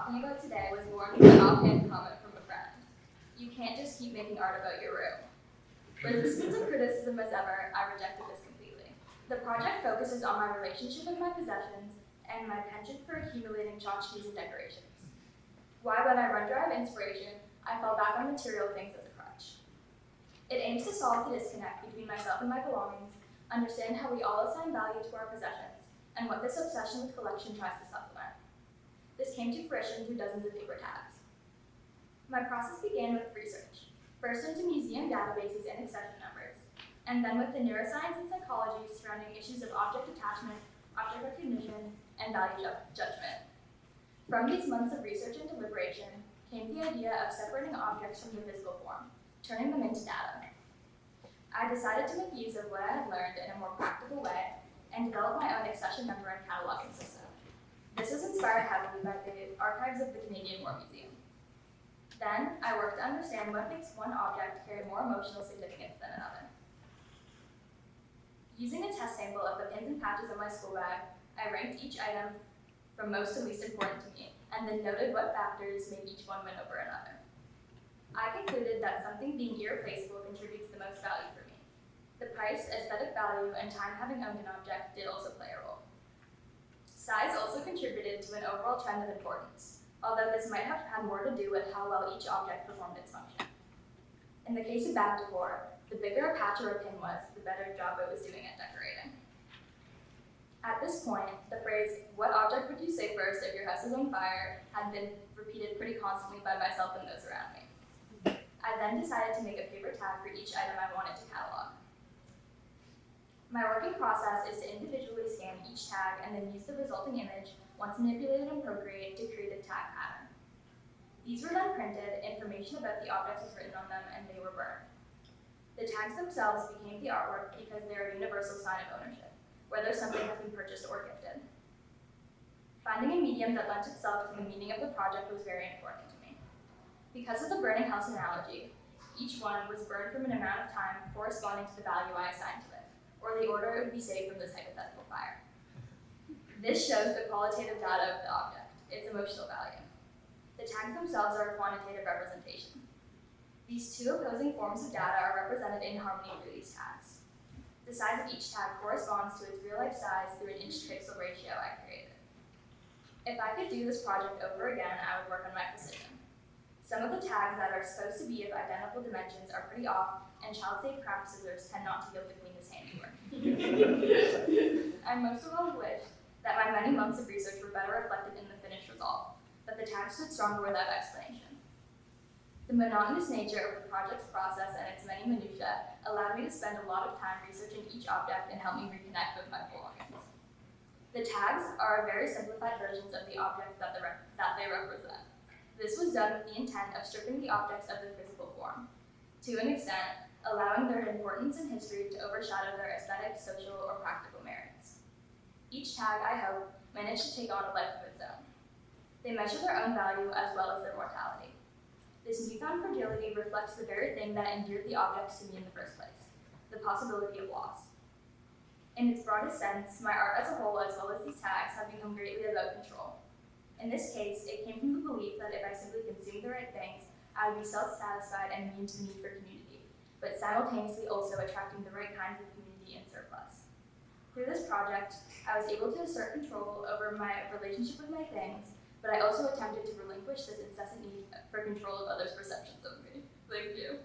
talking about today was born from an offhand comment from a friend. You can't just keep making art about your room. Resistant to criticism as ever, I rejected this completely. The project focuses on my relationship with my possessions and my penchant for accumulating tchotchkes and decorations. Why, when I run dry of inspiration, I fall back on material things as a crutch. It aims to solve the disconnect between myself and my belongings, understand how we all assign value to our possessions, and what this obsession with collection tries to supplement. This came to fruition through dozens of paper tags. My process began with research, first into museum databases and accession numbers, and then with the neuroscience and psychology surrounding issues of object attachment, object recognition, and value judgment. From these months of research and deliberation came the idea of separating objects from their physical form, turning them into data. I decided to make use of what I had learned in a more practical way and develop my own accession number and cataloging system. This was inspired heavily by the archives of the Canadian War Museum. Then, I worked to understand what makes one object carry more emotional significance than another. Using a test sample of the pins and patches of my school bag, I ranked each item from most to least important to me, and then noted what factors made each one win over another. I concluded that something being irreplaceable contributes the most value for me. The price, aesthetic value, and time having owned an object did also play a role. Size also contributed to an overall trend of importance, although this might have had more to do with how well each object performed its function. In the case of bag decor, the bigger a patch or a pin was, the better job it was doing at decorating. At this point, the phrase, "What object would you say first if your house is on fire?" had been repeated pretty constantly by myself and those around me. I then decided to make a paper tag for each item I wanted to catalog. My working process is to individually scan each tag and then use the resulting image, once manipulated in Procreate, to create a tag pattern. These were then printed, information about the objects was written on them, and they were burned. The tags themselves became the artwork because they are a universal sign of ownership, whether something has been purchased or gifted. Finding a medium that lent itself to the meaning of the project was very important to me. Because of the burning house analogy, each one was burned from an amount of time corresponding to the value I assigned to it, or the order it would be saved from this hypothetical fire. This shows the qualitative data of the object, its emotional value. The tags themselves are a quantitative representation. These two opposing forms of data are represented in harmony through these tags. The size of each tag corresponds to its real-life size through an inch-to-pixel ratio I created. If I could do this project over again, I would work on my precision. Some of the tags that are supposed to be of identical dimensions are pretty off, and child-safe craft scissors tend not to go between this handiwork. I most of all wish that my many months of research were better reflected in the finished result, but the tags stood stronger without explanation. The monotonous nature of the project's process and its many minutiae allowed me to spend a lot of time researching each object and help me reconnect with my belongings. The tags are very simplified versions of the objects that they represent. This was done with the intent of stripping the objects of their physical form, to an extent, allowing their importance and history to overshadow their aesthetic, social, or practical merits. Each tag, I hope, managed to take on a life of its own. They measure their own value as well as their mortality. This newfound fragility reflects the very thing that endeared the objects to me in the first place, the possibility of loss. In its broadest sense, my art as a whole, as well as these tags, have become greatly about control. In this case, it came from the belief that if I simply consumed the right things, I would be self-satisfied and immune to the need for community, but simultaneously also attracting the right kinds of community in surplus. Through this project, I was able to assert control over my relationship with my things, but I also attempted to relinquish this incessant need for control of others' perceptions of me. Thank you.